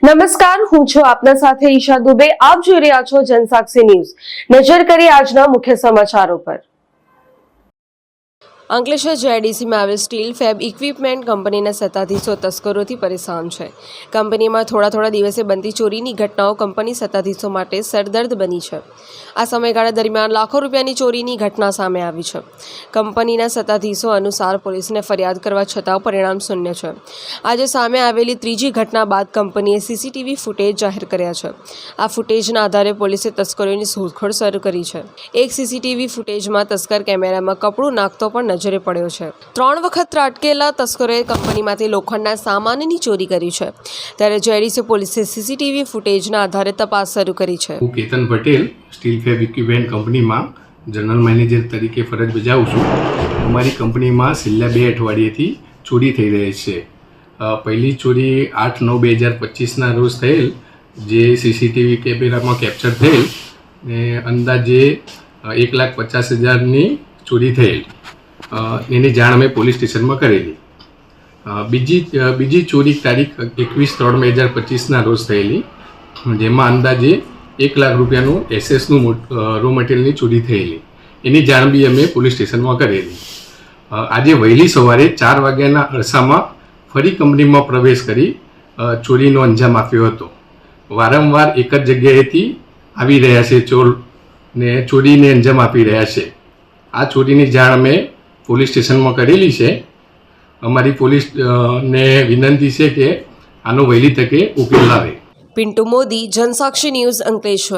નમસ્કાર, હું છું આપના સાથે ઈશા દુબે. આપ જોઈ રહ્યા છો જનસાક્ષી ન્યૂઝ. નજર કરીએ આજના મુખ્ય સમાચારો પર. અંકલેશ્વર જેઆઈડીસીમાં આવેલ સ્ટીલ ફેબ ઇક્વિપમેન્ટ કંપનીના સત્તાધીશો તસ્કરોથી પરેશાન છે. કંપનીમાં થોડા દિવસે બનતી ચોરીની ઘટનાઓ કંપની સત્તાધીશો માટે સરદર્દ બની છે. આ સમયગાળા દરમિયાન લાખો રૂપિયાની ચોરીની ઘટના સામે આવી છે. કંપનીના સત્તાધીશો અનુસાર પોલીસને ફરિયાદ કરવા છતાં પરિણામ શૂન્ય છે. આજે સામે આવેલી ત્રીજી ઘટના બાદ કંપનીએ સીસીટીવી ફૂટેજ જાહેર કર્યા છે. આ ફૂટેજના આધારે પોલીસે તસ્કરોની શોધખોળ શરૂ કરી છે. એક સીસીટીવી ફૂટેજમાં તસ્કર કેમેરામાં કપડું નાખતો પણ નજરે પડ્યો છે. 3 વખત ત્રાટકેલા તસ્કરોએ કંપનીમાંથી લોખંડના સામાનની ચોરી કરી છે. ત્યારે જેઆઈડીસી પોલીસે સીસીટીવી ફૂટેજના આધારે તપાસ શરૂ કરી છે. હું Ketan Patel steel fab equipment કંપનીમાં જનરલ મેનેજર તરીકે ફરજ બજાવું છું. અમારી કંપનીમાં છેલ્લા 2 અઠવાડિયેથી ચોરી થઈ રહી છે. પહેલી ચોરી 8/9/2025ના રોજ થયેલ, જે સીસીટીવી કેમેરામાં કેપ્ચર થયેલ ને અંદાજે 1,50,000ની ચોરી થયેલ. એની જાણ અમે પોલીસ સ્ટેશનમાં કરેલી. બીજી ચોરી તારીખ 21/3/2025ના રોજ થયેલી, જેમાં અંદાજે 1 લાખ રૂપિયાનું એસએસનું રો મટીરિયલની ચોરી થયેલી. એની જાણ બી અમે પોલીસ સ્ટેશનમાં કરેલી. આજે વહેલી સવારે 4 વાગ્યાના અરસામાં ફરી કંપનીમાં પ્રવેશ કરી ચોરીનો અંજામ આપ્યો હતો. વારંવાર એક જ જગ્યાએથી આવી રહ્યા છે ચોર ને ચોરીને અંજામ આપી રહ્યા છે. આ ચોરીની જાણ અમે પોલીસ સ્ટેશનમાં કરેલી છે. અમારી પોલીસને વિનંતી છે કે આનો વહેલી તકે ઉકેલ લાવે. પિન્ટુ મોદી, જનસાક્ષી ન્યૂઝ, અંકલેશ્વર.